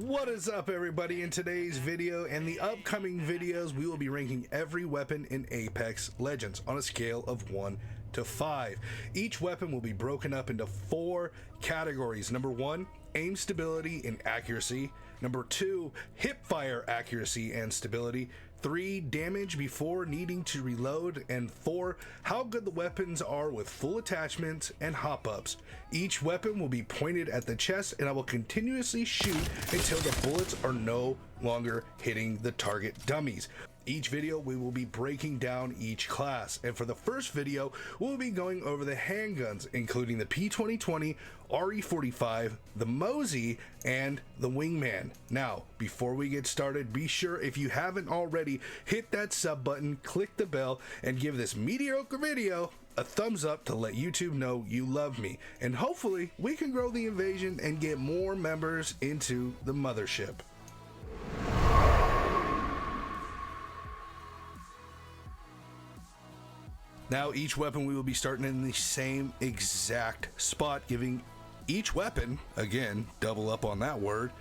What is up, everybody? In today's video and the upcoming videos, we will be ranking every weapon in Apex Legends on a scale of 1 to 5. Each weapon will be broken up into 4 categories. Number 1, aim stability and accuracy. Number 2, hip fire accuracy and stability. 3, damage before needing to reload. And 4, how good the weapons are with full attachments and hop-ups. Each weapon will be pointed at the chest, and I will continuously shoot until the bullets are no longer hitting the target dummies. Each video we will be breaking down each class, and for the first video we'll be going over the handguns, including the P2020, RE45, the Mozzie, and the Wingman. Now, before we get started, be sure, if you haven't already, hit that sub button, click the bell, and give this mediocre video a thumbs up to let YouTube know you love me, and hopefully we can grow the invasion and get more members into the mothership. Now, each weapon we will be starting in the same exact spot, giving each weapon, again, double up on that word,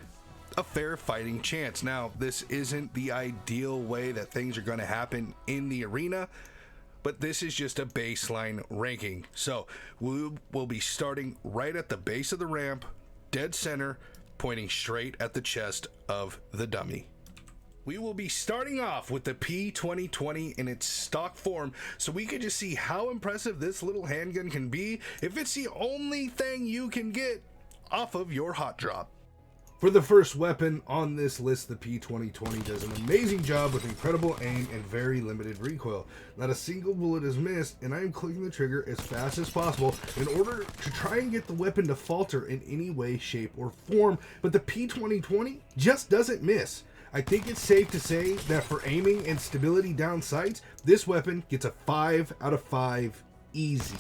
a fair fighting chance. Now, this isn't the ideal way that things are going to happen in the arena, but this is just a baseline ranking. So we will be starting right at the base of the ramp, dead center, pointing straight at the chest of the dummy. We will be starting off with the P2020 in its stock form, so we can just see how impressive this little handgun can be if it's the only thing you can get off of your hot drop. For the first weapon on this list, the P2020 does an amazing job with incredible aim and very limited recoil. Not a single bullet is missed, and I am clicking the trigger as fast as possible in order to try and get the weapon to falter in any way, shape, or form, but the P2020 just doesn't miss. I think it's safe to say that for aiming and stability down sights, this weapon gets a 5 out of 5 easy.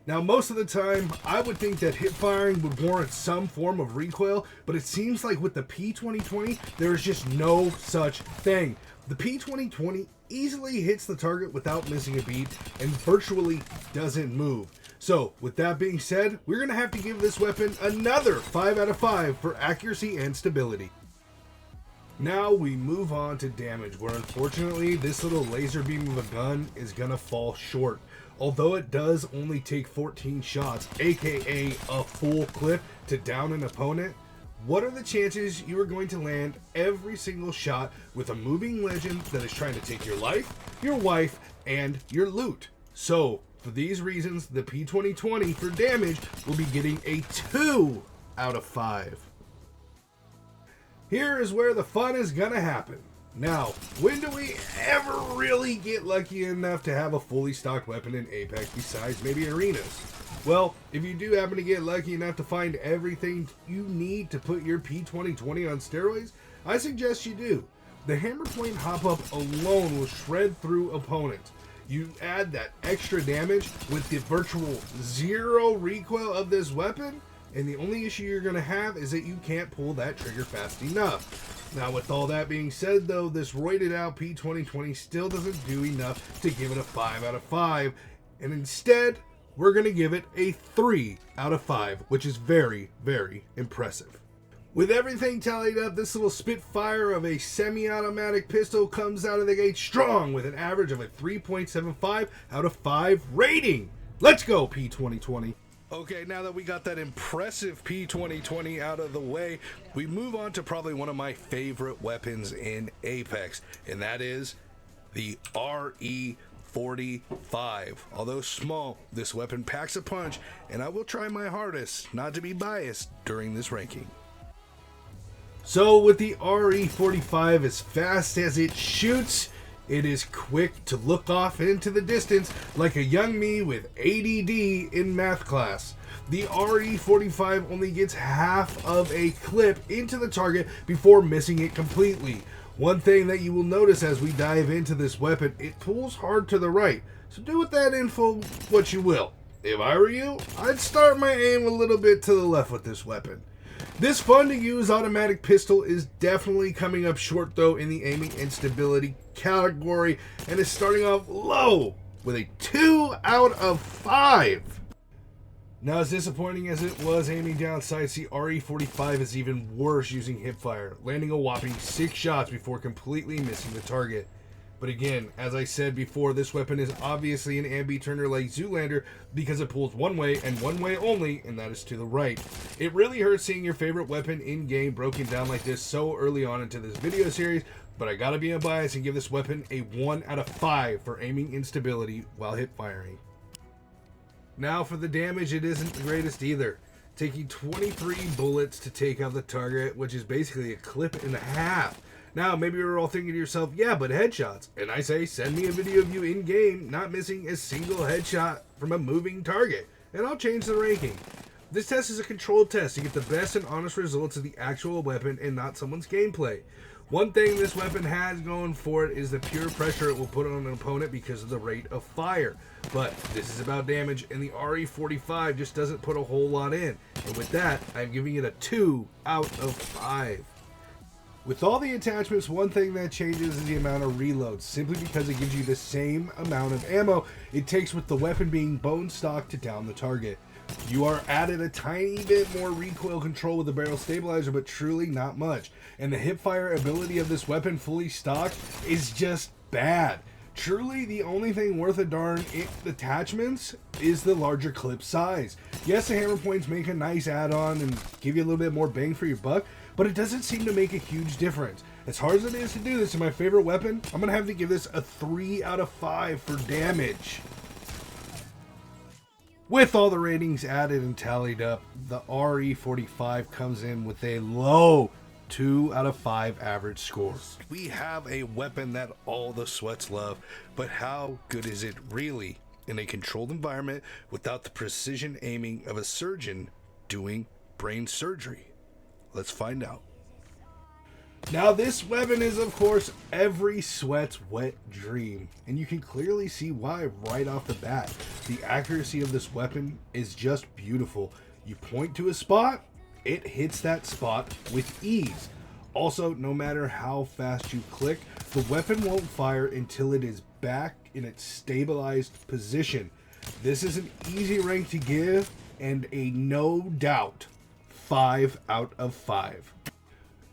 Now, most of the time, I would think that hip firing would warrant some form of recoil, but it seems like with the P2020, there is just no such thing. The P2020 easily hits the target without missing a beat and virtually doesn't move. So, with that being said, we're going to have to give this weapon another 5 out of 5 for accuracy and stability. Now we move on to damage, where unfortunately this little laser beam of a gun is going to fall short. Although it does only take 14 shots, aka a full clip, to down an opponent, what are the chances you are going to land every single shot with a moving legend that is trying to take your life, your wife, and your loot? So, for these reasons, the P2020 for damage will be getting a 2 out of 5. Here is where the fun is gonna happen. Now, when do we ever really get lucky enough to have a fully stocked weapon in Apex besides maybe arenas? Well, if you do happen to get lucky enough to find everything you need to put your P2020 on steroids, I suggest you do. The hammer point hop-up alone will shred through opponents. You add that extra damage with the virtual 0 recoil of this weapon, and the only issue you're going to have is that you can't pull that trigger fast enough. Now, with all that being said, though, this roided out P2020 still doesn't do enough to give it a 5 out of 5, and instead, we're going to give it a 3 out of 5, which is very, very impressive. With everything tallied up, this little Spitfire of a semi-automatic pistol comes out of the gate strong with an average of a 3.75 out of 5 rating. Let's go, P2020. Okay, now that we got that impressive P2020 out of the way, we move on to probably one of my favorite weapons in Apex, and that is the RE45. Although small, this weapon packs a punch, and I will try my hardest not to be biased during this ranking. So with the RE45, as fast as it shoots, it is quick to look off into the distance like a young me with ADD in math class. The RE45 only gets half of a clip into the target before missing it completely. One thing that you will notice as we dive into this weapon, it pulls hard to the right, so do with that info what you will. If I were you, I'd start my aim a little bit to the left with this weapon. This fun to use automatic pistol is definitely coming up short though in the aiming and stability category, and is starting off low with a 2 out of 5. Now, as disappointing as it was aiming down sights, the RE45 is even worse using hipfire, landing a whopping 6 shots before completely missing the target. But again, as I said before, this weapon is obviously an ambi-turner like Zoolander because it pulls one way and one way only, and that is to the right. It really hurts seeing your favorite weapon in-game broken down like this so early on into this video series, but I gotta be unbiased and give this weapon a 1 out of 5 for aiming instability while hip firing. Now for the damage, it isn't the greatest either. Taking 23 bullets to take out the target, which is basically a clip and a half. Now, maybe you're all thinking to yourself, yeah, but headshots. And I say, send me a video of you in-game not missing a single headshot from a moving target, and I'll change the ranking. This test is a controlled test to get the best and honest results of the actual weapon and not someone's gameplay. One thing this weapon has going for it is the pure pressure it will put on an opponent because of the rate of fire. But this is about damage, and the RE45 just doesn't put a whole lot in. And with that, I'm giving it a 2 out of 5. With all the attachments, one thing that changes is the amount of reloads, simply because it gives you the same amount of ammo it takes with the weapon being bone stock to down the target. You are added a tiny bit more recoil control with the barrel stabilizer, but truly not much. And the hipfire ability of this weapon fully stocked is just bad. Truly, the only thing worth a darn in attachments is the larger clip size. Yes, the hammer points make a nice add-on and give you a little bit more bang for your buck, but it doesn't seem to make a huge difference. As hard as it is to do this to my favorite weapon, I'm going to have to give this a 3 out of 5 for damage. With all the ratings added and tallied up, the RE45 comes in with a low 2 out of 5 average score. We have a weapon that all the sweats love, but how good is it really in a controlled environment without the precision aiming of a surgeon doing brain surgery? Let's find out. Now, this weapon is, of course, every sweat's wet dream, and you can clearly see why right off the bat. The accuracy of this weapon is just beautiful. You point to a spot, it hits that spot with ease. Also, no matter how fast you click, the weapon won't fire until it is back in its stabilized position. This is an easy rank to give, and a no doubt 5 out of 5.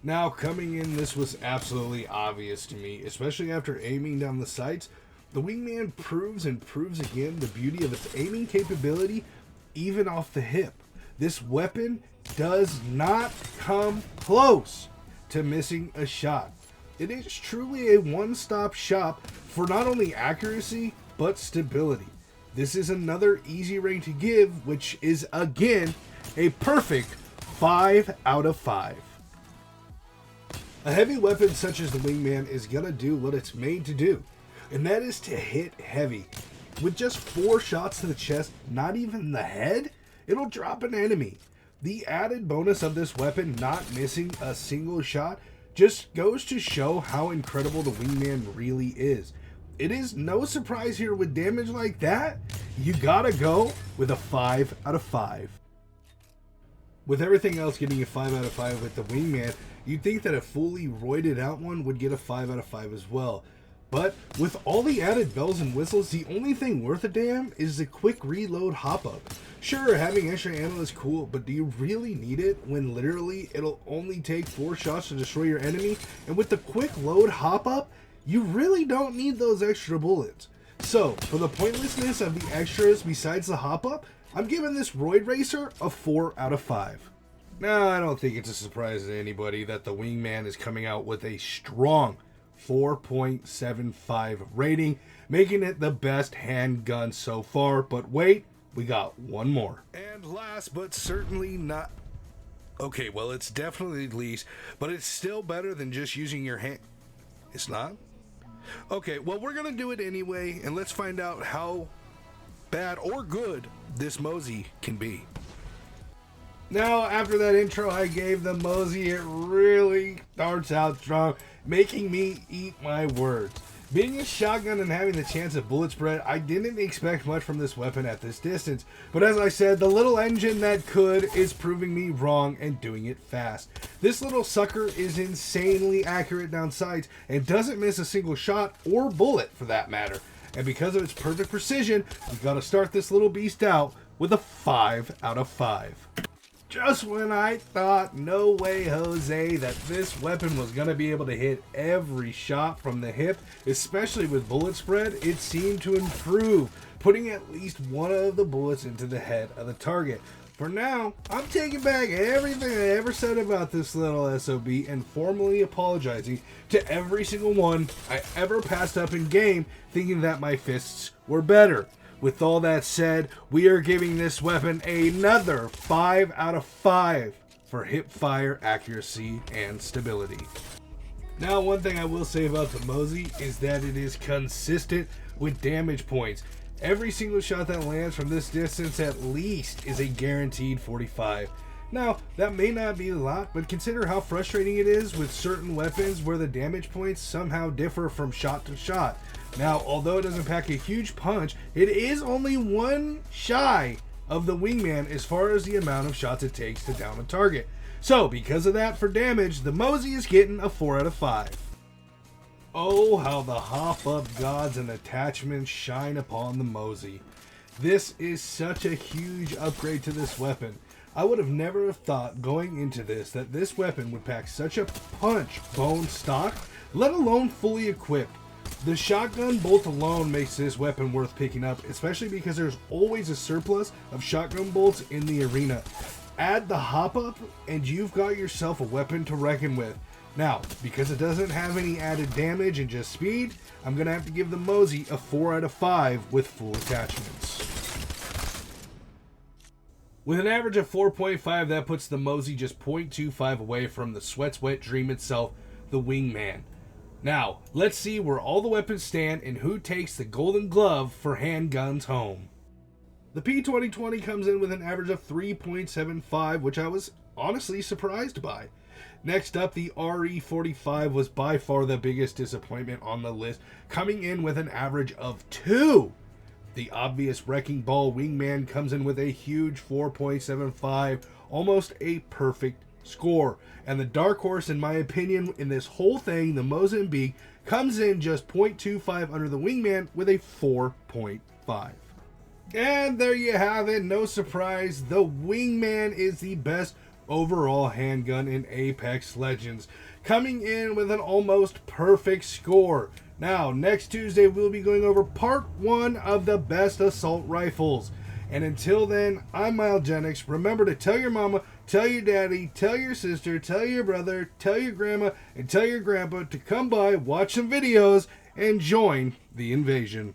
Now, coming in, this was absolutely obvious to me, especially after aiming down the sights. The Wingman proves and proves again the beauty of its aiming capability, even off the hip. This weapon does not come close to missing a shot. It is truly a one-stop shop for not only accuracy, but stability. This is another easy rank to give, which is, again, a perfect 5 out of 5. A heavy weapon such as the Wingman is gonna do what it's made to do, and that is to hit heavy. With just 4 shots to the chest, not even the head, it'll drop an enemy. The added bonus of this weapon not missing a single shot just goes to show how incredible the Wingman really is. It is no surprise here with damage like that, you gotta go with a 5 out of 5. With everything else getting a 5 out of 5 with the Wingman, you'd think that a fully roided out one would get a 5 out of 5 as well. But with all the added bells and whistles, the only thing worth a damn is the quick reload hop-up. Sure, having extra ammo is cool, but do you really need it when literally it'll only take 4 shots to destroy your enemy? And with the quick load hop-up, you really don't need those extra bullets. So, for the pointlessness of the extras besides the hop-up, I'm giving this Roid Racer a 4 out of 5. Now, I don't think it's a surprise to anybody that the Wingman is coming out with a strong 4.75 rating, making it the best handgun so far. But wait, we got one more. And last but certainly not... Okay, well, it's definitely least, but it's still better than just using your hand. It's not? Okay, well, we're going to do it anyway, and let's find out how bad or good this Mosey can be. Now, after that intro I gave the Mosey, it really starts out strong, making me eat my words. Being a shotgun and having the chance of bullet spread, I didn't expect much from this weapon at this distance. But as I said, the little engine that could is proving me wrong and doing it fast. This little sucker is insanely accurate down sights and doesn't miss a single shot or bullet for that matter. And because of its perfect precision, we've got to start this little beast out with a 5 out of 5. Just when I thought, no way Jose, that this weapon was going to be able to hit every shot from the hip, especially with bullet spread, it seemed to improve, putting at least one of the bullets into the head of the target. For now, I'm taking back everything I ever said about this little SOB and formally apologizing to every single one I ever passed up in game thinking that my fists were better. With all that said, we are giving this weapon another 5 out of 5 for hip fire accuracy and stability. Now, one thing I will say about the Mosey is that it is consistent with damage points. Every single shot that lands from this distance at least is a guaranteed 45. Now, that may not be a lot, but consider how frustrating it is with certain weapons where the damage points somehow differ from shot to shot. Now, although it doesn't pack a huge punch, it is only one shy of the Wingman as far as the amount of shots it takes to down a target. So, because of that, for damage, the Mosey is getting a 4 out of 5. Oh, how the hop-up gods and attachments shine upon the Mosey. This is such a huge upgrade to this weapon. I would have never thought going into this that this weapon would pack such a punch bone stock, let alone fully equipped. The shotgun bolt alone makes this weapon worth picking up, especially because there's always a surplus of shotgun bolts in the arena. Add the hop-up and you've got yourself a weapon to reckon with. Now, because it doesn't have any added damage and just speed, I'm going to have to give the Mosey a 4 out of 5 with full attachments. With an average of 4.5, that puts the Mosey just 0.25 away from the Sweat's wet dream itself, the Wingman. Now, let's see where all the weapons stand and who takes the golden glove for handguns home. The P2020 comes in with an average of 3.75, which I was honestly surprised by. Next up, the RE45 was by far the biggest disappointment on the list, coming in with an average of 2. The obvious Wrecking Ball Wingman comes in with a huge 4.75, almost a perfect score. And the dark horse, in my opinion, in this whole thing, the Mozambique, comes in just 0.25 under the Wingman with a 4.5. And there you have it. No surprise, the Wingman is the best overall handgun in Apex Legends, coming in with an almost perfect score. Now, next Tuesday, we'll be going over part 1 of the best assault rifles. And until then, I'm MylGenix. Remember to tell your mama, tell your daddy, tell your sister, tell your brother, tell your grandma, and tell your grandpa to come by, watch some videos, and join the invasion.